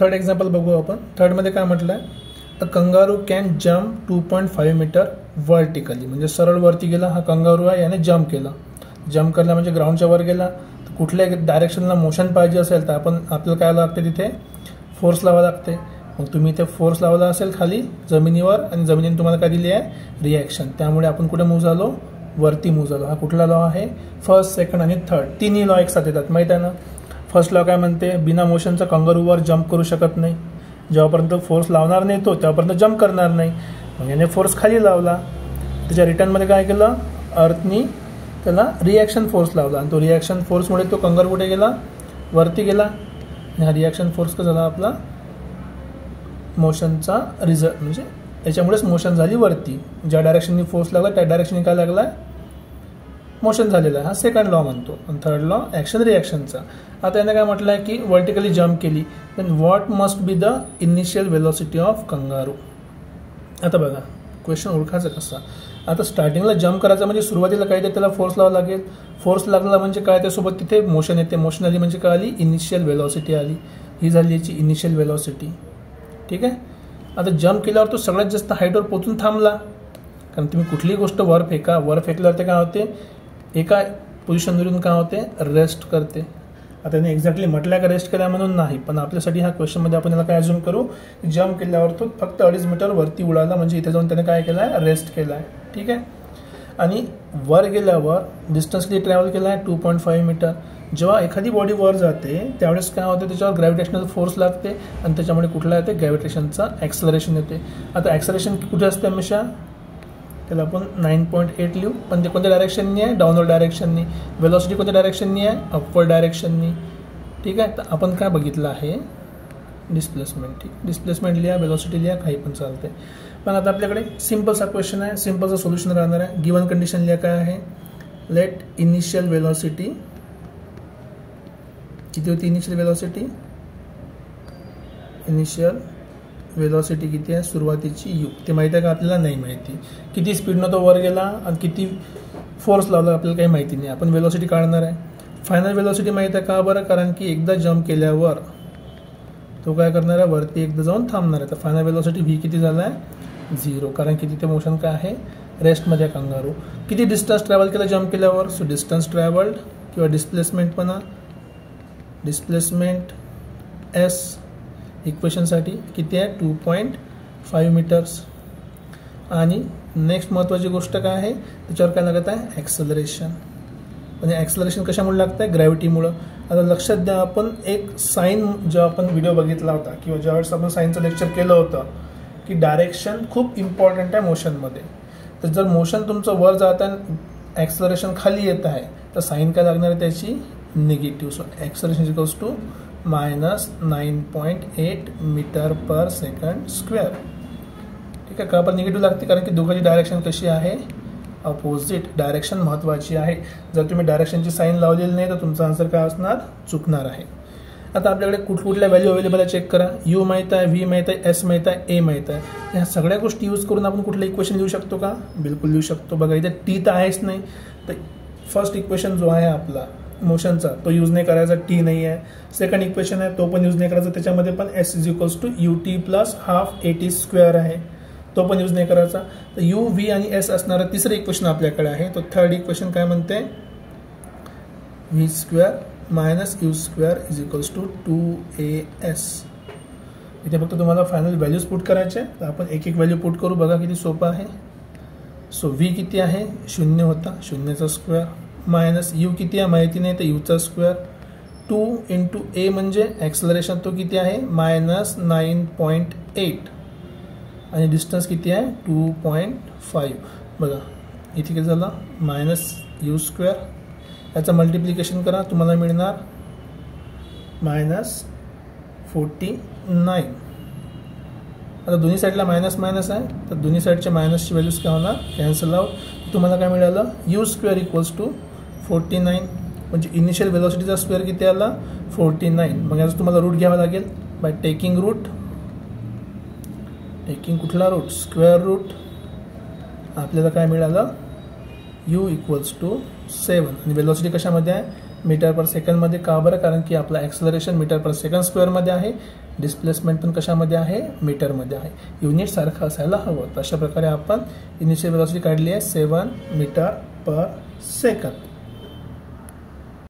Third example बघू आपण. थर्डमध्ये काय म्हटलं आहे, a kangaroo can jump 2.5 metre vertically, म्हणजे सरळ वरती गेला हा कंगारू आहे, याने जम्प केला. जम्प करला म्हणजे ग्राउंडच्या वर गेला. तर कुठल्या डायरेक्शनला मोशन पाहिजे असेल तर आपल्याला काय लागते, तिथे फोर्स लावा लागते. मग तुम्ही इथे फोर्स लावला असेल खाली जमिनीवर, आणि जमिनीने तुम्हाला काय दिली आहे, रिॲक्शन. त्यामुळे आपण कुठे मूव्ह झालो, वरती मूव्ह झालो. हा कुठला लॉ आहे, फर्स्ट, सेकंड आणि थर्ड तिन्ही लॉ एकसाथ येतात, माहीत आहे ना. फर्स्ट लॉ काय म्हणते, बिना मोशनचा कंगारूवर जम्प करू शकत नाही. जेव्हापर्यंत फोर्स लावणार नाही तो तेव्हापर्यंत जम्प करणार नाही. मग याने फोर्स खाली लावला, त्याच्या रिटर्नमध्ये काय केलं, अर्थनी त्याला रिॲक्शन फोर्स लावला, आणि तो रिॲक्शन फोर्समुळे तो कंगारू कुठे गेला, वरती गेला. आणि हा रिॲक्शन फोर्स कसा झाला, आपला मोशनचा रिझल्ट, म्हणजे याच्यामुळेच मोशन झाली वरती. ज्या डायरेक्शननी फोर्स लागला त्या डायरेक्शननी काय लागला, मोशन झालेला आहे. हा सेकंड लॉ म्हणतो. आणि थर्ड लॉ ॲक्शन रिॲक्शनचा. आता याने काय म्हटलं आहे की वर्टिकली जम्प केली, then what must be the initial velocity of kangaroo. आता बघा क्वेश्चन ओळखायचा कसा. आता स्टार्टिंगला जम्प करायचा म्हणजे सुरुवातीला काय, त्याला फोर्स लावा लागेल. फोर्स लागला म्हणजे काय, त्यासोबत तिथे मोशन येते. मोशन आली म्हणजे काय आली, इनिशियल वेलॉसिटी आली. ही झाली याची इनिशियल वेलॉसिटी. ठीक आहे. आता जम्प केल्यावर तो सगळ्यात जास्त हाईटवर पोचून थांबला, कारण तुम्ही कुठलीही गोष्ट वर फेका, वर फेकल्यावर ते काय होते, एका पोझिशनवरून काय होते, रेस्ट करते. आता त्याने एक्झॅक्टली म्हटलं का रेस्ट केला म्हणून नाही, पण आपल्यासाठी ह्या क्वेश्चनमध्ये आपण याला काय अज्यूम करू, जम्प केल्यावर तो फक्त 2.5 मीटर वरती उडाला, म्हणजे इथे जाऊन त्याने काय केलं आहे, रेस्ट केला आहे. ठीक आहे. आणि वर गेल्यावर डिस्टन्स किती ट्रॅव्हल केला आहे, 2.5 मीटर. जेव्हा एखादी बॉडी वर जाते त्यावेळेस काय होते, त्याच्यावर ग्रॅव्हिटेशनल फोर्स लागते, आणि त्याच्यामुळे कुठला येते, ग्रॅव्हिटेशनचा ॲक्सलरेशन येते. आता ॲक्सलरेशन कुठे असते हमेशा, त्याला आपण 9.8 लिहू, पण ते कोणत्या डायरेक्शननी आहे, डाऊनवर्ड डायरेक्शननी. वेलॉसिटी कोणत्या डायरेक्शननी आहे, अपवर्ड डायरेक्शननी. ठीक आहे. तर आपण काय बघितलं आहे, डिस्प्लेसमेंट. ठीक, डिस्प्लेसमेंट लिहा, वेलॉसिटी लिहा, काही पण चालते. पण आता आपल्याकडे सिम्पलचा क्वेश्चन आहे, सिम्पलचं सोल्युशन राहणार आहे. गिवन कंडिशन लिहा काय आहे, लेट इनिशियल वेलॉसिटी किती होती, इनिशियल वेलॉसिटी किती आहे, सुरुवातीची यू, ते माहिती आहे का आपल्याला, नाही माहिती. किती स्पीडनं तो वर गेला आणि किती फोर्स लावला आपल्याला काही माहिती नाही. आपण वेलॉसिटी काढणार आहे. फायनल वेलॉसिटी माहिती आहे का बरं, कारण की एकदा जम्प केल्यावर तो काय करणार आहे, वरती एकदा जाऊन थांबणार आहे. तर फायनल वेलॉसिटी व्ही किती झाला आहे, 0, कारण की तिथे मोशन काय आहे, रेस्टमध्ये कंगारू. किती डिस्टन्स ट्रॅव्हल केलं जम्प केल्यावर, सो डिस्टन्स ट्रॅव्हल्ड किंवा डिस्प्लेसमेंट म्हणा, डिस्प्लेसमेंट एस इक्वेशनसाठी किती आहे, 2.5 मीटर्स. आणि नेक्स्ट महत्त्वाची गोष्ट काय आहे, त्याच्यावर काय लागत आहे, ॲक्सलरेशन. म्हणजे ॲक्सलरेशन कशामुळे लागतं आहे, ग्रॅव्हिटीमुळं. आता लक्षात द्या, आपण एक साईन जेव्हा आपण व्हिडिओ बघितला होता किंवा ज्यावेळेस आपण साईनचं लेक्चर केलं होतं, की डायरेक्शन खूप इम्पॉर्टंट आहे मोशनमध्ये. तर जर मोशन तुमचं वर जात आहे, ॲक्सलरेशन खाली येत आहे, तर साईन काय लागणार आहे त्याची, negative. So acceleration equals to -9.8 metre per second square. ठीक आहे. का पण निगेटिव्ह लागते, कारण की दोघांची डायरेक्शन कशी आहे, अपोजिट. डायरेक्शन महत्त्वाची आहे. जर तुम्ही डायरेक्शनची साईन लावलेली नाही तर तुमचा आन्सर काय असणार, चुकणार आहे. आता आपल्याकडे कुठल्या व्हॅल्यू अवेलेबल आहे चेक करा. यू माहीत आहे, व्ही माहीत आहे, एस माहीत आहे, ए माहीत आहे. ह्या सगळ्या गोष्टी यूज करून आपण कुठलं इक्वेशन लिहू शकतो का, बिलकुल लिहू शकतो. बघा इथे टी तर आहेच नाही, तर फर्स्ट इक्वेशन जो आहे आपला मोशनचा तो यूज नाही करायचा, टी नाही आहे. सेकंड इक्वेशन आहे तो पण यूज नाही करायचा, त्याच्यामध्ये पण S is equals to U T plus half AT square आहे, तो पण यूज नाही करायचा. तर यू, व्ही आणि एस असणारं तिसरं इक्वेशन आपल्याकडे आहे. तो थर्ड इक्वेशन काय म्हणते, V square minus U square is equals to 2AS. इथे फक्त तुम्हाला फायनल व्हॅल्यूज पुट करायचे, तर आपण एक एक व्हॅल्यू पुट करू, बघा किती सोपं आहे. सो व्ही किती आहे, 0 होता, 0चा स्क्वेअर, मायनस यू किती आहे माहिती नाही, तर यूचा स्क्वेअर, 2 इंटू ए म्हणजे ॲक्सलरेशन तो किती आहे, -9.8, आणि डिस्टन्स किती आहे, 2.5. बघा इथे किती झाला, मायनस यू स्क्वेअर, याचं मल्टिप्लिकेशन करा, तुम्हाला मिळणार -49. आता दोन्ही साईडला मायनस मायनस आहे, तर दोन्ही साईडच्या मायनसची व्हॅल्यूज काय होणार, कॅन्सल आउट. तुम्हाला काय मिळालं, यू स्क्वेअर इक्वल्स टू 49, म्हणजे इनिशियल वेलॉसिटीचा स्क्वेअर किती आला, 49. मग याचं तुम्हाला रूट घ्यावा लागेल बाय टेकिंग रूट. टेकिंग कुठला रूट, स्क्वेअर रूट. आपल्याला काय मिळालं, यू इक्वल्स टू 7, आणि वेलॉसिटी कशामध्ये आहे, मीटर पर सेकंडमध्ये. का बरं? कारण की आपला ॲक्सलरेशन मीटर पर सेकंड स्क्वेअरमध्ये आहे, डिस्प्लेसमेंट पण कशामध्ये आहे? मीटरमध्ये आहे. युनिट सारखं असायला हवं. अशा प्रकारे आपण इनिशियल वेलोसिटी काढली आहे 7 मीटर पर सेकंड.